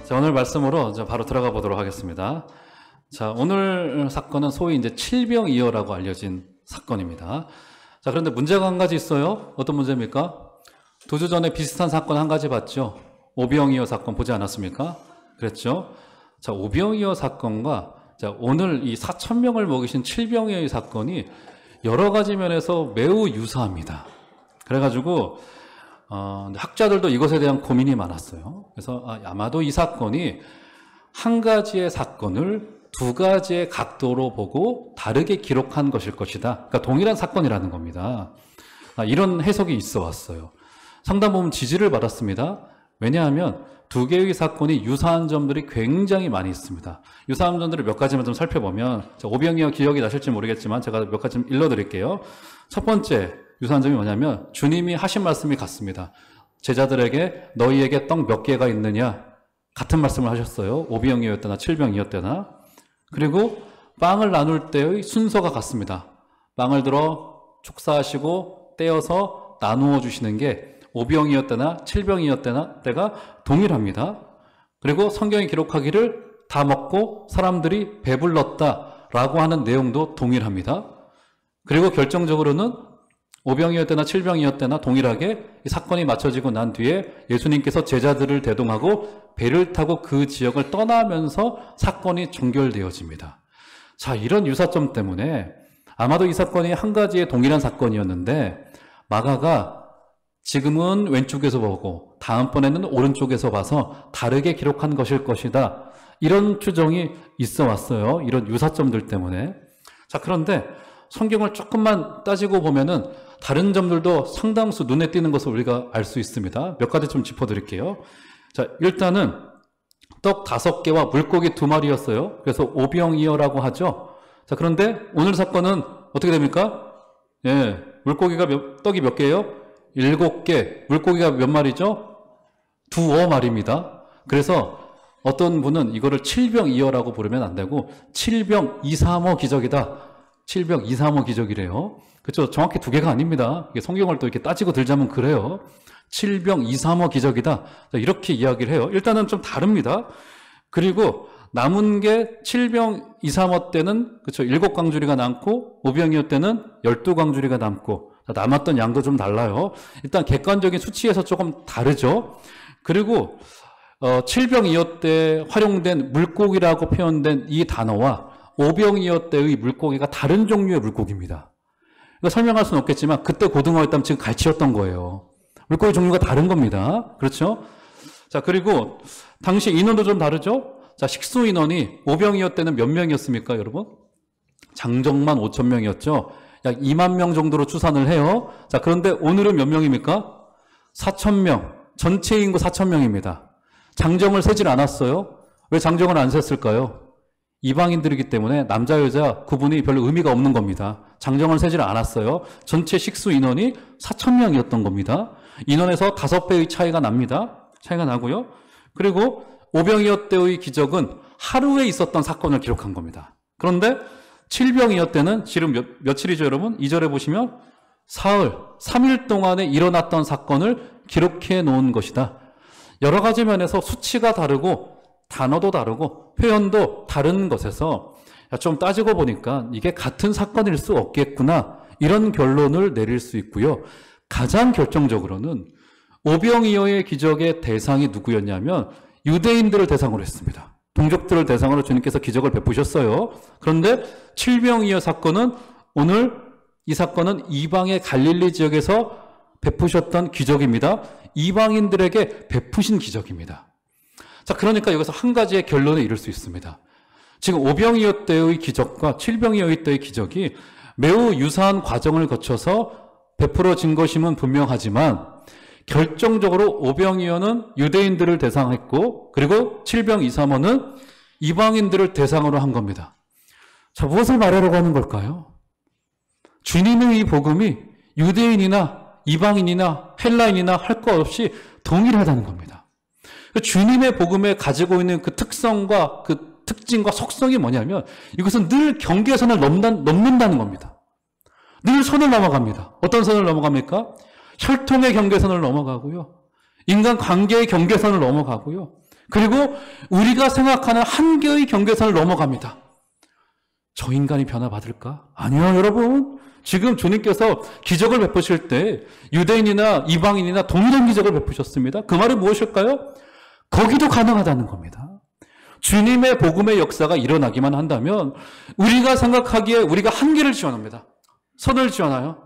자, 오늘 말씀으로 이제 바로 들어가 보도록 하겠습니다. 자, 오늘 사건은 소위 이제 칠병이어라고 알려진 사건입니다. 자, 그런데 문제가 한 가지 있어요. 어떤 문제입니까? 2주 전에 비슷한 사건 한 가지 봤죠. 오병이어 사건 보지 않았습니까? 그랬죠. 자, 오병이어 사건과 자, 오늘 이 4,000명을 먹이신 칠병이어의 사건이 여러 가지 면에서 매우 유사합니다. 그래가지고 학자들도 이것에 대한 고민이 많았어요. 그래서 아마도 이 사건이 한 가지의 사건을 두 가지의 각도로 보고 다르게 기록한 것일 것이다. 그러니까 동일한 사건이라는 겁니다. 이런 해석이 있어 왔어요. 상당 부분 지지를 받았습니다. 왜냐하면 두 개의 사건이 유사한 점들이 굉장히 많이 있습니다. 유사한 점들을 몇 가지만 좀 살펴보면, 오병이어 기억이 나실지 모르겠지만 제가 몇 가지 좀 일러드릴게요. 첫 번째 유사한 점이 뭐냐면 주님이 하신 말씀이 같습니다. 제자들에게 너희에게 떡 몇 개가 있느냐, 같은 말씀을 하셨어요. 오병이어였다나 칠병이었다나. 그리고 빵을 나눌 때의 순서가 같습니다. 빵을 들어 축사하시고 떼어서 나누어 주시는 게 오병이었다나 칠병이었다나 때가 동일합니다. 그리고 성경이 기록하기를 다 먹고 사람들이 배불렀다라고 하는 내용도 동일합니다. 그리고 결정적으로는 오병이었다나 칠병이었다나 동일하게 이 사건이 맞춰지고 난 뒤에 예수님께서 제자들을 대동하고 배를 타고 그 지역을 떠나면서 사건이 종결되어집니다. 자, 이런 유사점 때문에 아마도 이 사건이 한 가지의 동일한 사건이었는데 마가가 지금은 왼쪽에서 보고 다음번에는 오른쪽에서 봐서 다르게 기록한 것일 것이다. 이런 추정이 있어 왔어요. 이런 유사점들 때문에. 자, 그런데 성경을 조금만 따지고 보면은 다른 점들도 상당수 눈에 띄는 것을 우리가 알 수 있습니다. 몇 가지 좀 짚어드릴게요. 자, 일단은 떡 5개와 물고기 2마리였어요. 그래서 오병이어라고 하죠. 자, 그런데 오늘 사건은 어떻게 됩니까? 예, 떡이 몇 개예요? 7개, 물고기가 몇 마리죠? 2마리입니다. 그래서 어떤 분은 이거를 칠병이어라고 부르면 안 되고 칠병이삼어 기적이다. 칠병이삼어 기적이래요. 그렇죠? 정확히 2개가 아닙니다. 성경을 또 이렇게 따지고 들자면 그래요. 칠병이삼어 기적이다. 이렇게 이야기를 해요. 일단은 좀 다릅니다. 그리고 남은 게 칠병이삼어 때는 그렇죠. 7광주리가 남고 오병이어 때는 12광주리가 남고 남았던 양도 좀 달라요. 일단 객관적인 수치에서 조금 다르죠. 그리고 칠병이어 때 활용된 물고기라고 표현된 이 단어와 오병이어 때의 물고기가 다른 종류의 물고기입니다. 이거 설명할 수는 없겠지만 그때 고등어였다면 지금 갈치였던 거예요. 물고기 종류가 다른 겁니다. 그렇죠? 자, 그리고 당시 인원도 좀 다르죠? 자, 식수 인원이 오병이어 때는 몇 명이었습니까, 여러분? 장정만 5,000명이었죠. 약 2만 명 정도로 추산을 해요. 자, 그런데 오늘은 몇 명입니까? 4,000명. 전체 인구 4,000명입니다. 장정을 세질 않았어요. 왜 장정을 안 셌을까요? 이방인들이기 때문에 남자 여자 구분이 별로 의미가 없는 겁니다. 장정을 세질 않았어요. 전체 식수 인원이 4,000명이었던 겁니다. 인원에서 5배의 차이가 납니다. 차이가 나고요. 그리고 오병이어 때의 기적은 하루에 있었던 사건을 기록한 겁니다. 그런데 칠병이어 때는 지금 며칠이죠, 여러분? 2절에 보시면 사흘, 3일 동안에 일어났던 사건을 기록해 놓은 것이다. 여러 가지 면에서 수치가 다르고 단어도 다르고 표현도 다른 것에서 좀 따지고 보니까 이게 같은 사건일 수 없겠구나, 이런 결론을 내릴 수 있고요. 가장 결정적으로는 오병이어의 기적의 대상이 누구였냐면 유대인들을 대상으로 했습니다. 동족들을 대상으로 주님께서 기적을 베푸셨어요. 그런데 칠병이어 사건은 오늘 이 사건은 이방의 갈릴리 지역에서 베푸셨던 기적입니다. 이방인들에게 베푸신 기적입니다. 자, 그러니까 여기서 한 가지의 결론에 이를 수 있습니다. 지금 오병이어 때의 기적과 칠병이어 때의 기적이 매우 유사한 과정을 거쳐서 베풀어진 것임은 분명하지만 결정적으로 오병이어는 유대인들을 대상했고 그리고 칠병이삼어는 이방인들을 대상으로 한 겁니다. 자, 무엇을 말하려고 하는 걸까요? 주님의 이 복음이 유대인이나 이방인이나 헬라인이나 할 것 없이 동일하다는 겁니다. 주님의 복음에 가지고 있는 그 특성과 그 특징과 속성이 뭐냐면 이것은 늘 경계선을 넘는다는 겁니다. 늘 선을 넘어갑니다. 어떤 선을 넘어갑니까? 혈통의 경계선을 넘어가고요. 인간 관계의 경계선을 넘어가고요. 그리고 우리가 생각하는 한계의 경계선을 넘어갑니다. 저 인간이 변화받을까? 아니요, 여러분. 지금 주님께서 기적을 베푸실 때 유대인이나 이방인이나 동일한 기적을 베푸셨습니다. 그 말은 무엇일까요? 거기도 가능하다는 겁니다. 주님의 복음의 역사가 일어나기만 한다면 우리가 생각하기에 우리가 한계를 지어놓습니다. 선을 지어놔요.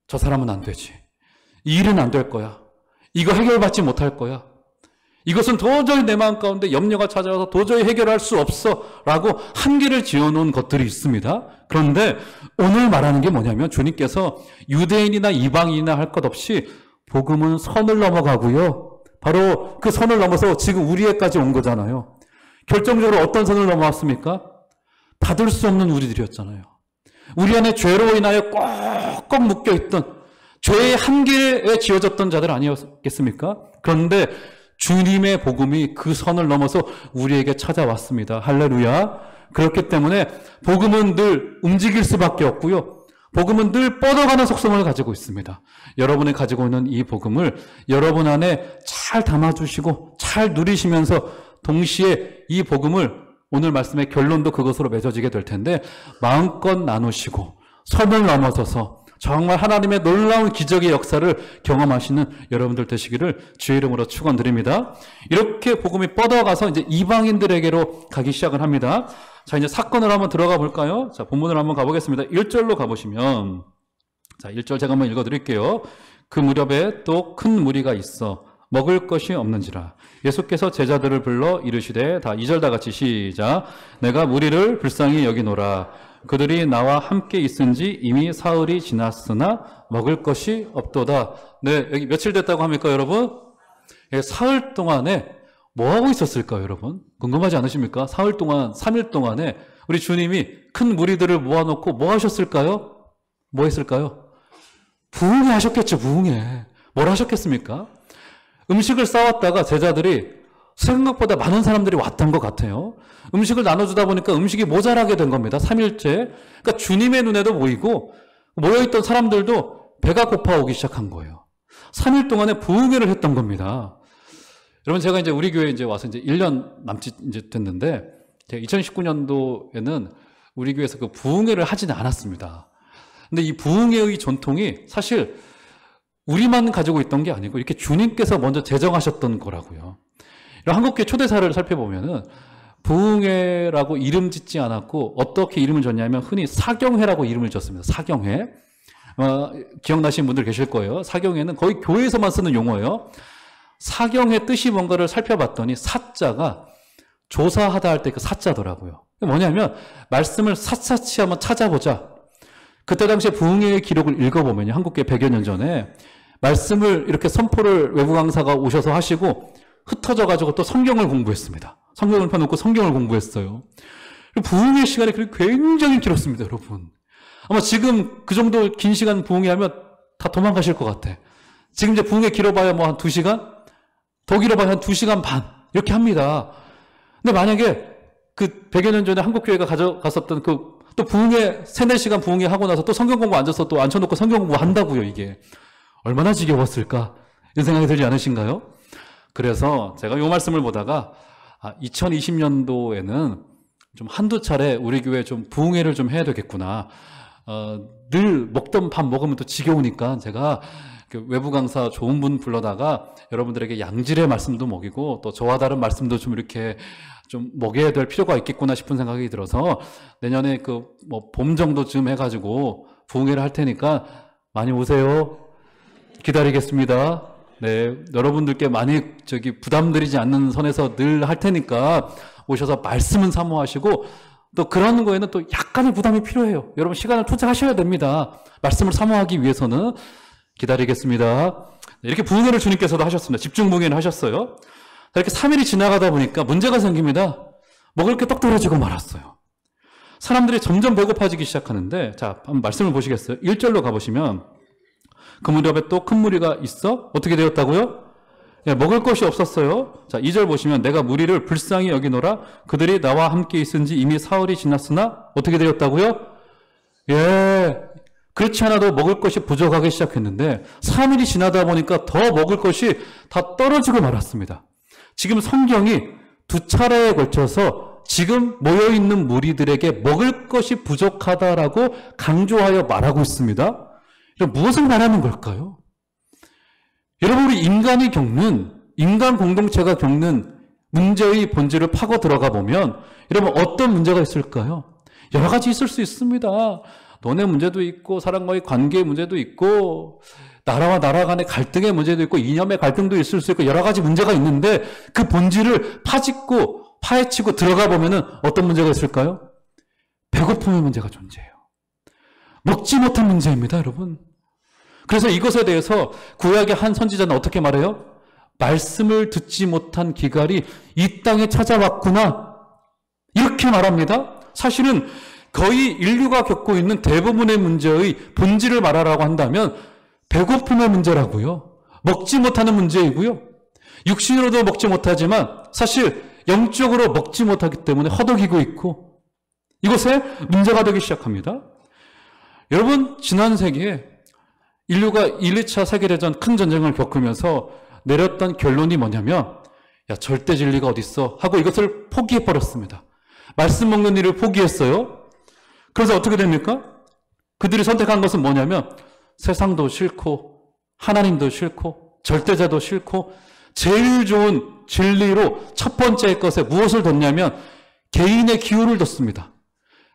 저 사람은 안 되지. 이 일은 안 될 거야. 이거 해결받지 못할 거야. 이것은 도저히 내 마음 가운데 염려가 찾아와서 도저히 해결할 수 없어 라고 한계를 지어놓은 것들이 있습니다. 그런데 오늘 말하는 게 뭐냐면 주님께서 유대인이나 이방인이나 할 것 없이 복음은 선을 넘어가고요. 바로 그 선을 넘어서 지금 우리에까지 온 거잖아요. 결정적으로 어떤 선을 넘어왔습니까? 받을 수 없는 우리들이었잖아요. 우리 안에 죄로 인하여 꽉꽉 묶여있던 죄의 한계에 지어졌던 자들 아니었겠습니까? 그런데 주님의 복음이 그 선을 넘어서 우리에게 찾아왔습니다. 할렐루야. 그렇기 때문에 복음은 늘 움직일 수밖에 없고요. 복음은 늘 뻗어가는 속성을 가지고 있습니다. 여러분이 가지고 있는 이 복음을 여러분 안에 잘 담아주시고 잘 누리시면서 동시에 이 복음을 오늘 말씀의 결론도 그것으로 맺어지게 될 텐데 마음껏 나누시고 선을 넘어서서 정말 하나님의 놀라운 기적의 역사를 경험하시는 여러분들 되시기를 주의 이름으로 축원드립니다. 이렇게 복음이 뻗어가서 이제 이방인들에게로 가기 시작을 합니다. 자, 이제 사건을 한번 들어가 볼까요? 자, 본문을 한번 가보겠습니다. 1절로 가보시면, 자, 1절 제가 한번 읽어드릴게요. 그 무렵에 또 큰 무리가 있어 먹을 것이 없는지라 예수께서 제자들을 불러 이르시되, 다 2절 다 같이 시작. 내가 무리를 불쌍히 여기노라. 그들이 나와 함께 있은지 이미 사흘이 지났으나 먹을 것이 없도다. 네, 여기 며칠 됐다고 합니까, 여러분? 사흘 동안에 뭐 하고 있었을까요, 여러분? 궁금하지 않으십니까? 사흘 동안, 3일 동안에 우리 주님이 큰 무리들을 모아놓고 뭐 하셨을까요? 뭐 했을까요? 부흥회 하셨겠죠, 부흥회. 뭘 하셨겠습니까? 음식을 싸왔다가 제자들이 생각보다 많은 사람들이 왔던 것 같아요. 음식을 나눠주다 보니까 음식이 모자라게 된 겁니다. 3일째. 그러니까 주님의 눈에도 보이고 모여있던 사람들도 배가 고파오기 시작한 거예요. 3일 동안에 부흥회를 했던 겁니다. 여러분, 제가 이제 우리 교회에 이제 와서 이제 1년 남짓 이제 됐는데, 제가 2019년도에는 우리 교회에서 그 부흥회를 하지는 않았습니다. 근데 이 부흥회의 전통이 사실 우리만 가지고 있던 게 아니고 이렇게 주님께서 먼저 제정하셨던 거라고요. 한국교회 초대사를 살펴보면은 부흥회라고 이름 짓지 않았고 어떻게 이름을 줬냐면 흔히 사경회라고 이름을 줬습니다. 사경회. 기억나시는 분들 계실 거예요. 사경회는 거의 교회에서만 쓰는 용어예요. 사경의 뜻이 뭔가를 살펴봤더니 사자가 조사하다 할 때 그 사자더라고요. 뭐냐면 말씀을 샅샅이 한번 찾아보자. 그때 당시에 부흥회의 기록을 읽어보면요. 한국교회 100여 년 전에 말씀을 이렇게 선포를 외부 강사가 오셔서 하시고 흩어져 가지고 또 성경을 공부했습니다. 성경을 펴놓고 성경을 공부했어요. 부흥회 시간이 굉장히 길었습니다, 여러분. 아마 지금 그 정도 긴 시간 부흥회 하면 다 도망가실 것 같아. 지금 이제 부흥회 길어봐야 뭐 한 2시간? 더 길어봐야 한 2시간 반. 이렇게 합니다. 근데 만약에 그 100여 년 전에 한국교회가 가져갔었던 또 부흥회, 3-4시간 부흥회 하고 나서 또 성경 공부 앉아서 또 앉혀놓고 성경 공부 한다고요, 이게. 얼마나 지겨웠을까? 이런 생각이 들지 않으신가요? 그래서 제가 이 말씀을 보다가 2020년도에는 좀 한두 차례 우리 교회 좀 부흥회를 좀 해야 되겠구나. 늘 먹던 밥 먹으면 또 지겨우니까 제가 외부 강사 좋은 분 불러다가 여러분들에게 양질의 말씀도 먹이고 또 저와 다른 말씀도 좀 이렇게 좀 먹여야 될 필요가 있겠구나 싶은 생각이 들어서 내년에 봄 정도쯤 해가지고 부흥회를 할 테니까 많이 오세요. 기다리겠습니다. 네, 여러분들께 많이 부담드리지 않는 선에서 늘 할 테니까 오셔서 말씀은 사모하시고 또 그런 거에는 또 약간의 부담이 필요해요. 여러분 시간을 투자하셔야 됩니다. 말씀을 사모하기 위해서는 기다리겠습니다. 이렇게 부흥회를 주님께서도 하셨습니다. 집중 부흥회를 하셨어요. 이렇게 3일이 지나가다 보니까 문제가 생깁니다. 먹을 게 떡 떨어지고 말았어요. 사람들이 점점 배고파지기 시작하는데, 자, 한번 말씀을 보시겠어요? 1절로 가보시면 그 무렵에 또 큰 무리가 있어 어떻게 되었다고요? 예, 먹을 것이 없었어요. 자, 2절 보시면 내가 무리를 불쌍히 여기노라. 그들이 나와 함께 있은지 이미 사흘이 지났으나 어떻게 되었다고요? 예, 그렇지 않아도 먹을 것이 부족하기 시작했는데 3일이 지나다 보니까 더 먹을 것이 다 떨어지고 말았습니다. 지금 성경이 두 차례에 걸쳐서 지금 모여있는 무리들에게 먹을 것이 부족하다라고 강조하여 말하고 있습니다. 무엇을 말하는 걸까요? 여러분, 우리 인간이 겪는, 인간 공동체가 겪는 문제의 본질을 파고 들어가 보면 여러분 어떤 문제가 있을까요? 여러 가지 있을 수 있습니다. 돈의 문제도 있고 사람과의 관계의 문제도 있고 나라와 나라 간의 갈등의 문제도 있고 이념의 갈등도 있을 수 있고 여러 가지 문제가 있는데 그 본질을 파헤치고 들어가 보면은 어떤 문제가 있을까요? 배고픔의 문제가 존재해요. 먹지 못한 문제입니다, 여러분. 그래서 이것에 대해서 구약의 한 선지자는 어떻게 말해요? 말씀을 듣지 못한 기갈이 이 땅에 찾아왔구나. 이렇게 말합니다. 사실은 거의 인류가 겪고 있는 대부분의 문제의 본질을 말하라고 한다면 배고픔의 문제라고요. 먹지 못하는 문제이고요. 육신으로도 먹지 못하지만 사실 영적으로 먹지 못하기 때문에 허덕이고 있고 이것에 문제가 되기 시작합니다. 여러분, 지난 세기에 인류가 1, 2차 세계대전 큰 전쟁을 겪으면서 내렸던 결론이 뭐냐면 절대 진리가 어딨어 하고 이것을 포기해버렸습니다. 말씀 먹는 일을 포기했어요. 그래서 어떻게 됩니까? 그들이 선택한 것은 뭐냐면 세상도 싫고 하나님도 싫고 절대자도 싫고 제일 좋은 진리로 첫 번째 것에 무엇을 뒀냐면 개인의 기호를 뒀습니다.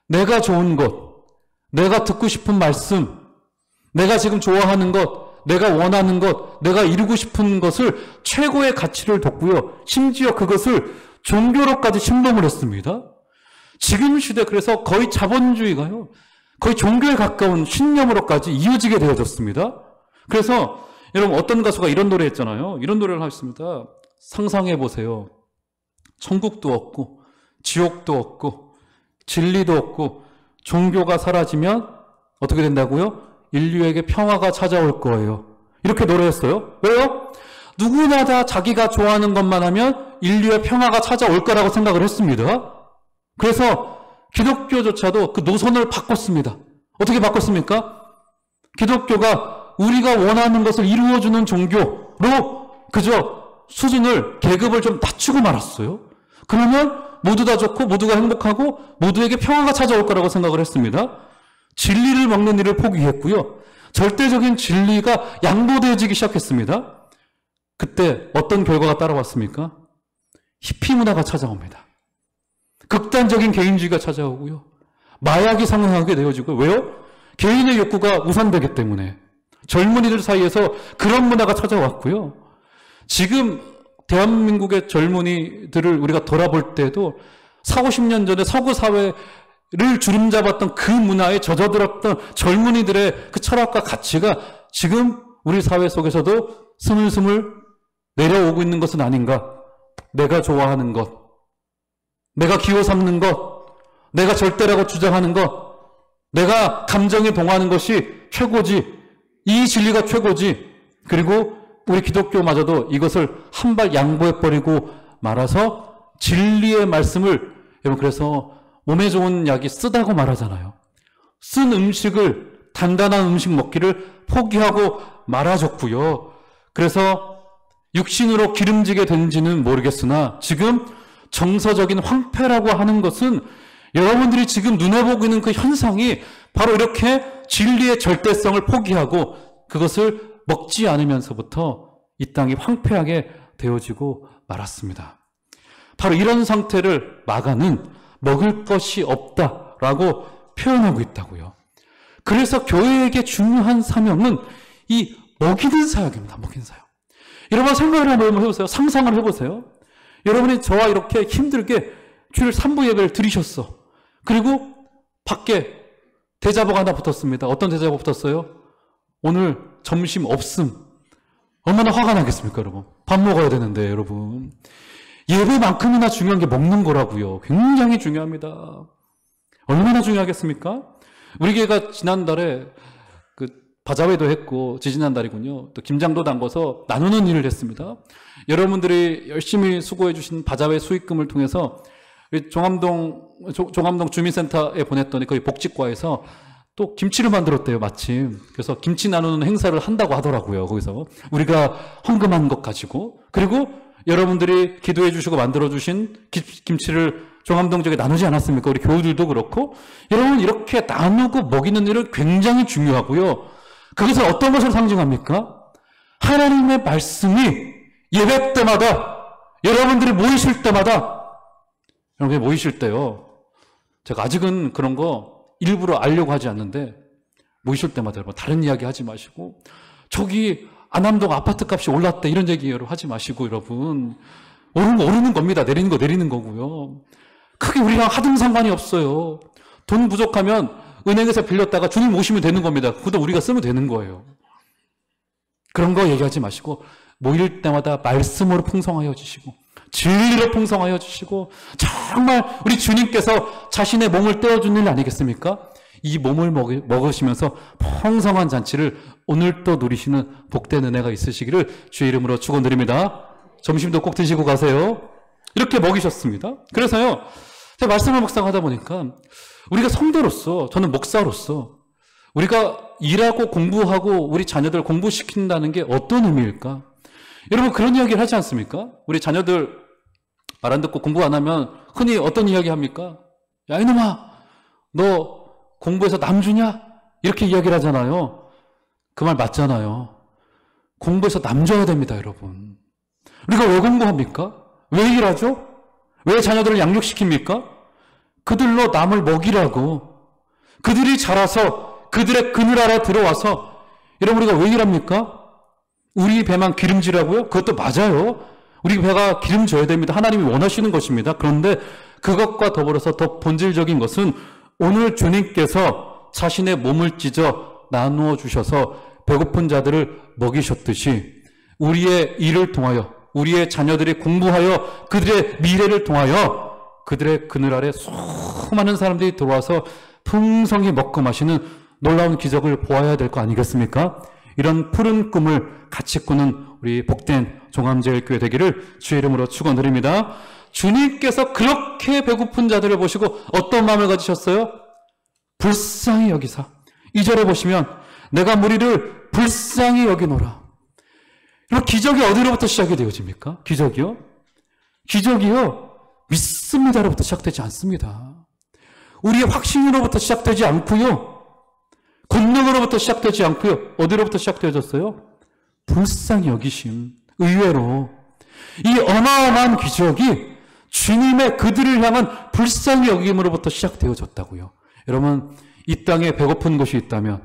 내가 좋은 것, 내가 듣고 싶은 말씀, 내가 지금 좋아하는 것, 내가 원하는 것, 내가 이루고 싶은 것을 최고의 가치를 뒀고요. 심지어 그것을 종교로까지 침범을 했습니다. 지금 시대 그래서 거의 자본주의가요. 거의 종교에 가까운 신념으로까지 이어지게 되어졌습니다. 그래서 여러분 어떤 가수가 이런 노래 했잖아요. 이런 노래를 하셨습니다. 상상해 보세요. 천국도 없고 지옥도 없고 진리도 없고 종교가 사라지면 어떻게 된다고요? 인류에게 평화가 찾아올 거예요. 이렇게 노래했어요. 왜요? 누구나 다 자기가 좋아하는 것만 하면 인류의 평화가 찾아올 거라고 생각을 했습니다. 그래서 기독교조차도 그 노선을 바꿨습니다. 어떻게 바꿨습니까? 기독교가 우리가 원하는 것을 이루어주는 종교로 그저 수준을, 계급을 좀 낮추고 말았어요. 그러면 모두 다 좋고 모두가 행복하고 모두에게 평화가 찾아올 거라고 생각을 했습니다. 진리를 먹는 일을 포기했고요. 절대적인 진리가 양보되어지기 시작했습니다. 그때 어떤 결과가 따라왔습니까? 히피 문화가 찾아옵니다. 극단적인 개인주의가 찾아오고요. 마약이 상응하게 되어지고 왜요? 개인의 욕구가 우선되기 때문에 젊은이들 사이에서 그런 문화가 찾아왔고요. 지금 대한민국의 젊은이들을 우리가 돌아볼 때도 40, 50년 전에 서구 사회를 주름잡았던 그 문화에 젖어들었던 젊은이들의 그 철학과 가치가 지금 우리 사회 속에서도 스물스물 내려오고 있는 것은 아닌가. 내가 좋아하는 것, 내가 기호 삼는 것, 내가 절대라고 주장하는 것, 내가 감정에 동하는 것이 최고지, 이 진리가 최고지. 그리고 우리 기독교마저도 이것을 한 발 양보해버리고 말아서 진리의 말씀을, 여러분 그래서 몸에 좋은 약이 쓰다고 말하잖아요. 쓴 음식을, 단단한 음식 먹기를 포기하고 말아줬고요. 그래서 육신으로 기름지게 된지는 모르겠으나 지금 정서적인 황폐라고 하는 것은 여러분들이 지금 눈에 보고 있는 그 현상이 바로 이렇게 진리의 절대성을 포기하고 그것을 먹지 않으면서부터 이 땅이 황폐하게 되어지고 말았습니다. 바로 이런 상태를 마가는 먹을 것이 없다라고 표현하고 있다고요. 그래서 교회에게 중요한 사명은 이 먹이는 사역입니다. 먹이는 사역. 여러분 생각을 한번 해보세요. 상상을 해보세요. 여러분이 저와 이렇게 힘들게 주일 3부 예배를 드리셨어. 그리고 밖에 대자보가 하나 붙었습니다. 어떤 대자보 붙었어요? 오늘 점심 없음. 얼마나 화가 나겠습니까, 여러분? 밥 먹어야 되는데, 여러분. 예배만큼이나 중요한 게 먹는 거라고요. 굉장히 중요합니다. 얼마나 중요하겠습니까? 우리 교회가 지난달에 그 바자회도 했고 지지난달이군요. 또 김장도 담궈서 나누는 일을 했습니다. 여러분들이 열심히 수고해 주신 바자회 수익금을 통해서 종암동 주민센터에 보냈더니 거기 복지과에서 또 김치를 만들었대요, 마침. 그래서 김치 나누는 행사를 한다고 하더라고요, 거기서. 우리가 헌금한 것 가지고. 그리고 여러분들이 기도해 주시고 만들어 주신 김치를 종암동족에 나누지 않았습니까? 우리 교우들도 그렇고. 여러분, 이렇게 나누고 먹이는 일은 굉장히 중요하고요. 그것은 어떤 것을 상징합니까? 하나님의 말씀이 예배 때마다, 여러분들이 모이실 때마다, 여러분이 모이실 때요, 제가 아직은 그런 거 일부러 알려고 하지 않는데, 모이실 때마다 여러분 다른 이야기 하지 마시고, 저기 안암동 아파트 값이 올랐다 이런 얘기 하지 마시고, 여러분 오르는 겁니다. 내리는 거 내리는 거고요. 크게 우리랑 하등 상관이 없어요. 돈 부족하면 은행에서 빌렸다가 주님 오시면 되는 겁니다. 그것도 우리가 쓰면 되는 거예요. 그런 거 얘기하지 마시고, 모일 때마다 말씀으로 풍성하여 주시고, 진리로 풍성하여 주시고, 정말 우리 주님께서 자신의 몸을 떼어주는 일 아니겠습니까? 이 몸을 먹으시면서 풍성한 잔치를 오늘도 누리시는 복된 은혜가 있으시기를 주의 이름으로 축원드립니다. 점심도 꼭 드시고 가세요. 이렇게 먹이셨습니다. 그래서요, 제가 말씀을 묵상하다 보니까 우리가 성도로서, 저는 목사로서 우리가 일하고 공부하고 우리 자녀들 공부시킨다는 게 어떤 의미일까? 여러분, 그런 이야기를 하지 않습니까? 우리 자녀들 말 안 듣고 공부 안 하면 흔히 어떤 이야기 합니까? 야, 이놈아, 너 공부해서 남 주냐? 이렇게 이야기를 하잖아요. 그 말 맞잖아요. 공부해서 남 줘야 됩니다, 여러분. 우리가 왜 공부합니까? 왜 일하죠? 왜 자녀들을 양육시킵니까? 그들로 남을 먹이라고. 그들이 자라서 그들의 그늘 아래 들어와서, 여러분, 우리가 왜 일합니까? 우리 배만 기름지라고요? 그것도 맞아요. 우리 배가 기름져야 됩니다. 하나님이 원하시는 것입니다. 그런데 그것과 더불어서 더 본질적인 것은 오늘 주님께서 자신의 몸을 찢어 나누어 주셔서 배고픈 자들을 먹이셨듯이 우리의 일을 통하여, 우리의 자녀들이 공부하여 그들의 미래를 통하여 그들의 그늘 아래 수많은 사람들이 들어와서 풍성히 먹고 마시는 놀라운 기적을 보아야 될 거 아니겠습니까? 이런 푸른 꿈을 같이 꾸는 우리 복된 종암제일교회 되기를 주의 이름으로 축원드립니다. 주님께서 그렇게 배고픈 자들을 보시고 어떤 마음을 가지셨어요? 불쌍히 여기사. 2절에 보시면 내가 무리를 불쌍히 여기노라. 이런 기적이 어디로부터 시작이 되어집니까? 기적이요? 기적이요, 믿습니다로부터 시작되지 않습니다. 우리의 확신으로부터 시작되지 않고요, 권능으로부터 시작되지 않고요, 어디로부터 시작되어졌어요? 불쌍히 여기심. 의외로 이 어마어마한 기적이 주님의 그들을 향한 불쌍히 여김으로부터 시작되어졌다고요. 여러분, 이 땅에 배고픈 곳이 있다면,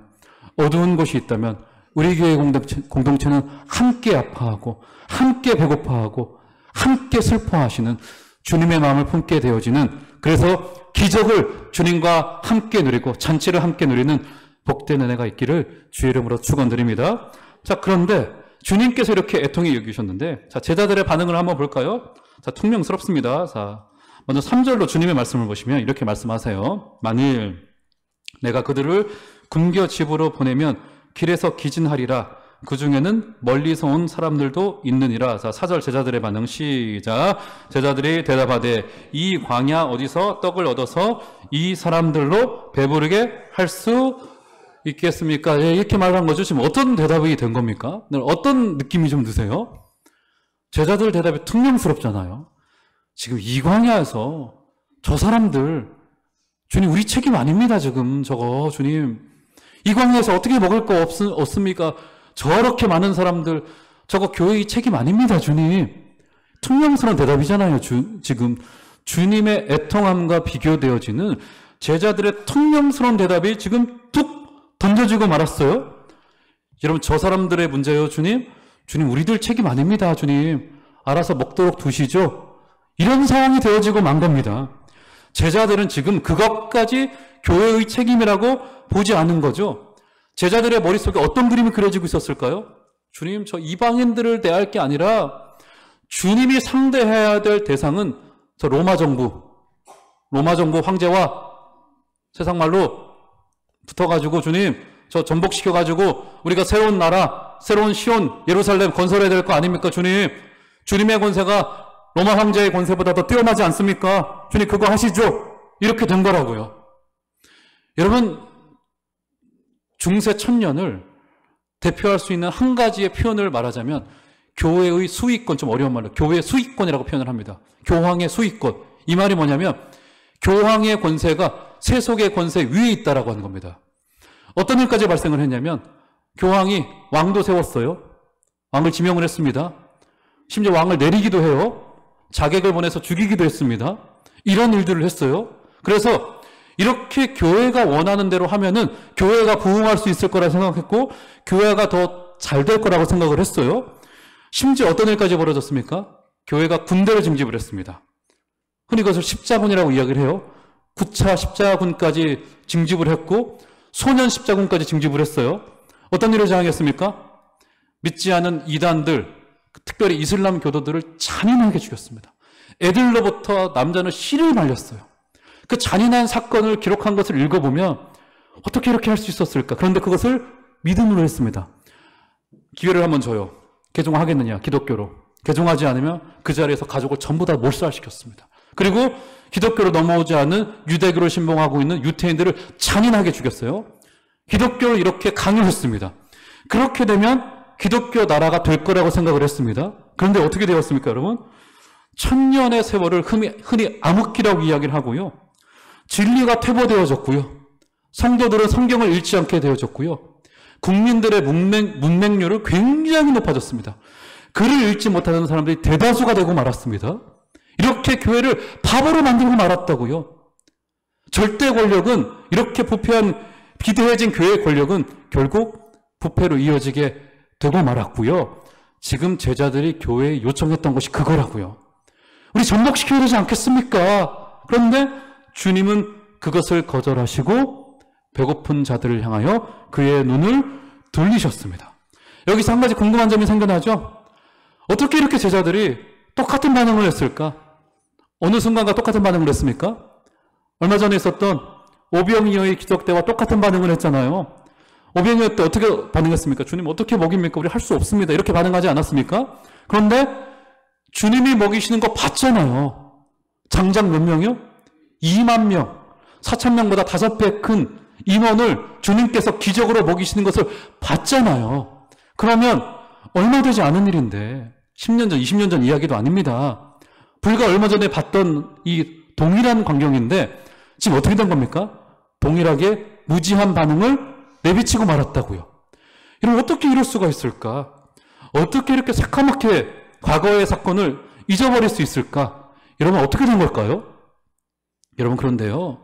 어두운 곳이 있다면 우리 교회 공동체는 함께 아파하고 함께 배고파하고 함께 슬퍼하시는 주님의 마음을 품게 되어지는, 그래서 기적을 주님과 함께 누리고 잔치를 함께 누리는 복된 은혜가 있기를 주의 이름으로 축원드립니다. 자, 그런데 주님께서 이렇게 애통히 여기셨는데, 자, 제자들의 반응을 한번 볼까요? 자, 퉁명스럽습니다. 자, 먼저 3절로 주님의 말씀을 보시면 이렇게 말씀하세요. 만일 내가 그들을 굶겨 집으로 보내면 길에서 기진하리라. 그 중에는 멀리서 온 사람들도 있느니라. 자, 4절 제자들의 반응 시작. 제자들이 대답하되 이 광야 어디서 떡을 얻어서 이 사람들로 배부르게 할 수 있겠습니까? 예, 이렇게 말한 거죠. 지금 어떤 대답이 된 겁니까? 어떤 느낌이 좀 드세요? 제자들 대답이 퉁명스럽잖아요. 지금 이 광야에서 저 사람들, 주님 우리 책임 아닙니다. 지금 저거 주님 이 광야에서 어떻게 먹을 거 없습니까? 저렇게 많은 사람들, 저거 교회의 책임 아닙니다. 주님. 퉁명스러운 대답이잖아요. 지금 주님의 애통함과 비교되어지는 제자들의 퉁명스러운 대답이 지금 툭 던져지고 말았어요. 여러분, 저 사람들의 문제요, 주님? 주님, 우리들 책임 아닙니다, 주님. 알아서 먹도록 두시죠. 이런 상황이 되어지고 만 겁니다. 제자들은 지금 그것까지 교회의 책임이라고 보지 않은 거죠. 제자들의 머릿속에 어떤 그림이 그려지고 있었을까요? 주님, 저 이방인들을 대할 게 아니라 주님이 상대해야 될 대상은 저 로마 정부 황제와 세상 말로 붙어가지고 주님 저 전복시켜가지고 우리가 새로운 나라, 새로운 시온, 예루살렘 건설해야 될 거 아닙니까? 주님, 주님의 권세가 로마 황제의 권세보다 더 뛰어나지 않습니까? 주님 그거 하시죠. 이렇게 된 거라고요. 여러분, 중세 천년을 대표할 수 있는 한 가지의 표현을 말하자면 교회의 수익권, 좀 어려운 말로 교회의 수익권이라고 표현을 합니다. 교황의 수익권. 이 말이 뭐냐면 교황의 권세가 세속의 권세 위에 있다라고 하는 겁니다. 어떤 일까지 발생을 했냐면 교황이 왕도 세웠어요. 왕을 지명을 했습니다. 심지어 왕을 내리기도 해요. 자객을 보내서 죽이기도 했습니다. 이런 일들을 했어요. 그래서 이렇게 교회가 원하는 대로 하면은 교회가 부흥할 수 있을 거라 생각했고 교회가 더 잘 될 거라고 생각을 했어요. 심지어 어떤 일까지 벌어졌습니까? 교회가 군대를 징집을 했습니다. 흔히 그것을 십자군이라고 이야기를 해요. 9차 십자군까지 징집을 했고 소년 십자군까지 징집을 했어요. 어떤 일을 자행했습니까? 믿지 않은 이단들, 특별히 이슬람 교도들을 잔인하게 죽였습니다. 애들로부터 남자는 씨를 말렸어요. 그 잔인한 사건을 기록한 것을 읽어보면 어떻게 이렇게 할 수 있었을까? 그런데 그것을 믿음으로 했습니다. 기회를 한번 줘요. 개종하겠느냐? 기독교로. 개종하지 않으면 그 자리에서 가족을 전부 다 몰살시켰습니다. 그리고 기독교로 넘어오지 않은 유대교를 신봉하고 있는 유태인들을 잔인하게 죽였어요. 기독교를 이렇게 강요했습니다. 그렇게 되면 기독교 나라가 될 거라고 생각을 했습니다. 그런데 어떻게 되었습니까, 여러분? 1000년의 세월을 흔히 암흑기라고 이야기를 하고요. 진리가 퇴보되어졌고요. 성도들은 성경을 읽지 않게 되어졌고요. 국민들의 문맹률을 굉장히 높아졌습니다. 글을 읽지 못하는 사람들이 대다수가 되고 말았습니다. 이렇게 교회를 바보로 만들고 말았다고요. 절대 권력은 이렇게 부패한 비대해진 교회의 권력은 결국 부패로 이어지게 되고 말았고요. 지금 제자들이 교회에 요청했던 것이 그거라고요. 우리 전복시켜야 되지 않겠습니까? 그런데 주님은 그것을 거절하시고 배고픈 자들을 향하여 그의 눈을 돌리셨습니다. 여기서 한 가지 궁금한 점이 생겨나죠? 어떻게 이렇게 제자들이 똑같은 반응을 했을까? 어느 순간과 똑같은 반응을 했습니까? 얼마 전에 있었던 오병이어의 기적 때와 똑같은 반응을 했잖아요. 오병이어 때 어떻게 반응했습니까? 주님 어떻게 먹입니까? 우리 할 수 없습니다. 이렇게 반응하지 않았습니까? 그런데 주님이 먹이시는 거 봤잖아요. 장작 몇 명이요? 2만 명. 4,000명보다 5배 큰 인원을 주님께서 기적으로 먹이시는 것을 봤잖아요. 그러면 얼마 되지 않은 일인데 10년 전, 20년 전 이야기도 아닙니다. 불과 얼마 전에 봤던 이 동일한 광경인데 지금 어떻게 된 겁니까? 동일하게 무지한 반응을 내비치고 말았다고요. 이러면 어떻게 이럴 수가 있을까? 어떻게 이렇게 새카맣게 과거의 사건을 잊어버릴 수 있을까? 이러면 어떻게 된 걸까요? 여러분, 그런데요,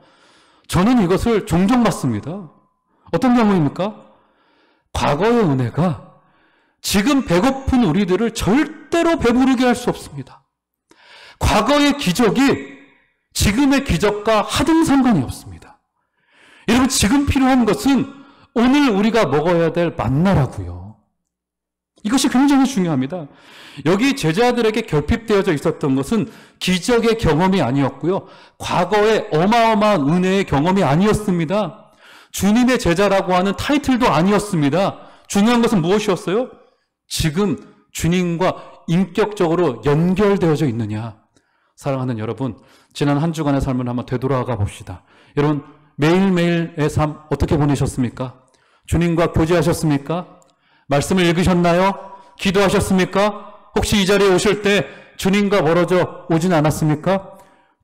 저는 이것을 종종 봤습니다. 어떤 경우입니까? 과거의 은혜가 지금 배고픈 우리들을 절대로 배부르게 할 수 없습니다. 과거의 기적이 지금의 기적과 하등 상관이 없습니다. 여러분, 지금 필요한 것은 오늘 우리가 먹어야 될 만나라고요. 이것이 굉장히 중요합니다. 여기 제자들에게 결핍되어져 있었던 것은 기적의 경험이 아니었고요. 과거의 어마어마한 은혜의 경험이 아니었습니다. 주님의 제자라고 하는 타이틀도 아니었습니다. 중요한 것은 무엇이었어요? 지금 주님과 인격적으로 연결되어져 있느냐. 사랑하는 여러분, 지난 한 주간의 삶을 한번 되돌아가 봅시다. 여러분, 매일매일의 삶 어떻게 보내셨습니까? 주님과 교제하셨습니까? 말씀을 읽으셨나요? 기도하셨습니까? 혹시 이 자리에 오실 때 주님과 멀어져 오진 않았습니까?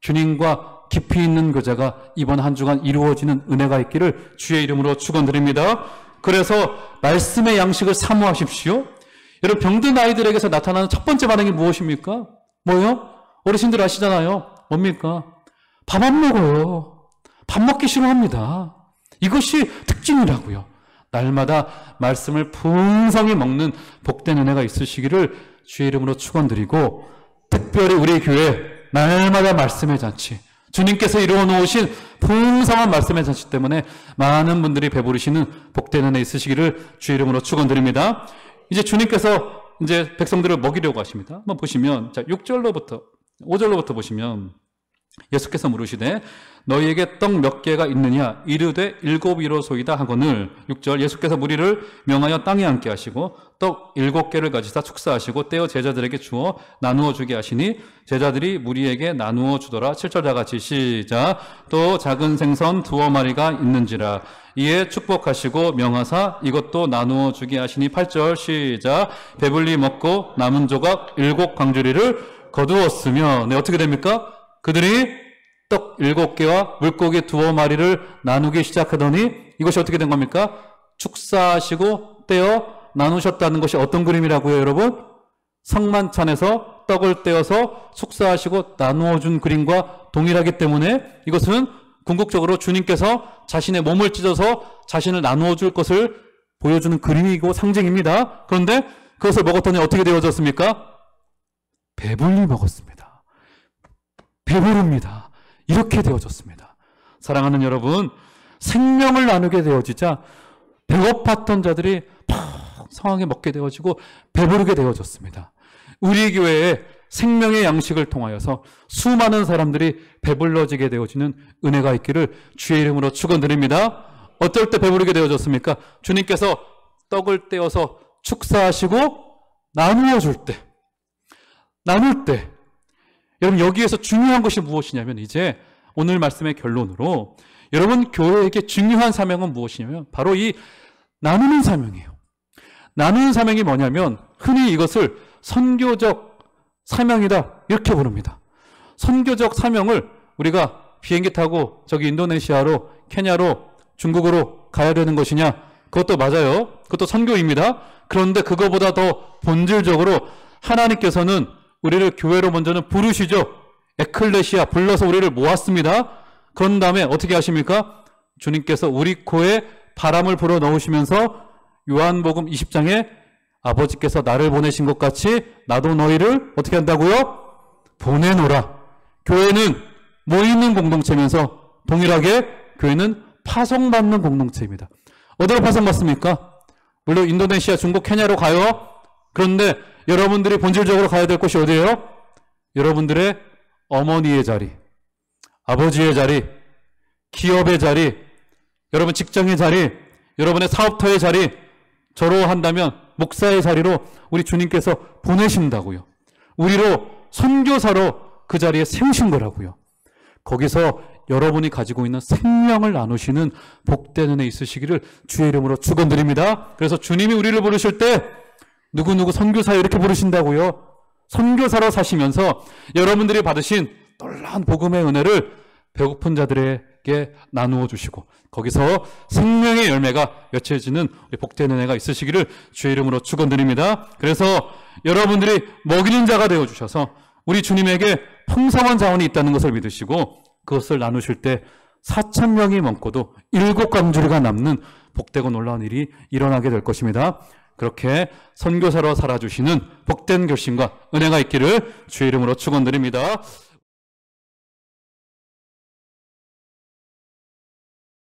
주님과 깊이 있는 교제가 이번 한 주간 이루어지는 은혜가 있기를 주의 이름으로 축원드립니다. 그래서 말씀의 양식을 사모하십시오. 여러분, 병든 아이들에게서 나타나는 첫 번째 반응이 무엇입니까? 뭐요? 어르신들 아시잖아요. 뭡니까? 밥 안 먹어요. 밥 먹기 싫어합니다. 이것이 특징이라고요. 날마다 말씀을 풍성히 먹는 복된 은혜가 있으시기를 주의 이름으로 축원드리고, 특별히 우리 교회 날마다 말씀의 잔치, 주님께서 이루어 놓으신 풍성한 말씀의 잔치 때문에 많은 분들이 배부르시는 복된 은혜 있으시기를 주의 이름으로 축원드립니다. 이제 주님께서 이제 백성들을 먹이려고 하십니다. 한번 보시면, 자, 6절로부터 5절로부터 보시면, 예수께서 물으시되 너희에게 떡 몇 개가 있느냐 이르되 7이로소이다 하거늘 6절 예수께서 무리를 명하여 땅에 앉게 하시고 떡 7개를 가지사 축사하시고 떼어 제자들에게 주어 나누어 주게 하시니 제자들이 무리에게 나누어 주더라. 7절 다 같이 시작. 또 작은 생선 2마리가 있는지라 이에 축복하시고 명하사 이것도 나누어 주게 하시니 8절 시작. 배불리 먹고 남은 조각 7광주리를 거두었으며 네 어떻게 됩니까? 그들이 떡 7개와 물고기 2마리를 나누기 시작하더니 이것이 어떻게 된 겁니까? 축사하시고 떼어 나누셨다는 것이 어떤 그림이라고요, 여러분? 성만찬에서 떡을 떼어서 축사하시고 나누어 준 그림과 동일하기 때문에 이것은 궁극적으로 주님께서 자신의 몸을 찢어서 자신을 나누어 줄 것을 보여주는 그림이고 상징입니다. 그런데 그것을 먹었더니 어떻게 되어졌습니까? 배불리 먹었습니다. 배부릅니다. 이렇게 되어졌습니다. 사랑하는 여러분, 생명을 나누게 되어지자 배고팠던 자들이 성하게 먹게 되어지고 배부르게 되어졌습니다. 우리 교회에 생명의 양식을 통하여서 수많은 사람들이 배불러지게 되어지는 은혜가 있기를 주의 이름으로 축원드립니다. 어떨 때 배부르게 되어졌습니까? 주님께서 떡을 떼어서 축사하시고 나누어 줄 때, 나눌 때. 여러분 여기에서 중요한 것이 무엇이냐면 이제 오늘 말씀의 결론으로 여러분 교회에게 중요한 사명은 무엇이냐면 바로 이 나누는 사명이에요. 나누는 사명이 뭐냐면 흔히 이것을 선교적 사명이다 이렇게 부릅니다. 선교적 사명을 우리가 비행기 타고 저기 인도네시아로 케냐로 중국으로 가야 되는 것이냐? 그것도 맞아요. 그것도 선교입니다. 그런데 그거보다 더 본질적으로 하나님께서는 우리를 교회로 먼저는 부르시죠. 에클레시아 불러서 우리를 모았습니다. 그런 다음에 어떻게 하십니까? 주님께서 우리 코에 바람을 불어 넣으시면서 요한복음 20장에 아버지께서 나를 보내신 것 같이 나도 너희를 어떻게 한다고요? 보내노라. 교회는 모이는 공동체면서 동일하게 교회는 파송받는 공동체입니다. 어디로 파송받습니까? 물론 인도네시아, 중국, 케냐로 가요. 그런데 여러분들이 본질적으로 가야 될 곳이 어디예요? 여러분들의 어머니의 자리, 아버지의 자리, 기업의 자리, 여러분 직장의 자리, 여러분의 사업터의 자리, 저로 한다면 목사의 자리로 우리 주님께서 보내신다고요. 우리로 선교사로 그 자리에 세우신 거라고요. 거기서 여러분이 가지고 있는 생명을 나누시는 복된 은혜 있으시기를 주의 이름으로 축원드립니다. 그래서 주님이 우리를 부르실 때 누구누구 선교사 이렇게 부르신다고요. 선교사로 사시면서 여러분들이 받으신 놀라운 복음의 은혜를 배고픈 자들에게 나누어 주시고 거기서 생명의 열매가 맺혀지는 복된 은혜가 있으시기를 주의 이름으로 축원드립니다. 그래서 여러분들이 먹이는 자가 되어 주셔서 우리 주님에게 풍성한 자원이 있다는 것을 믿으시고 그것을 나누실 때 4,000명이 먹고도 7광주리가 남는 복되고 놀라운 일이 일어나게 될 것입니다. 그렇게 선교사로 살아주시는 복된 결심과 은혜가 있기를 주의 이름으로 축원드립니다.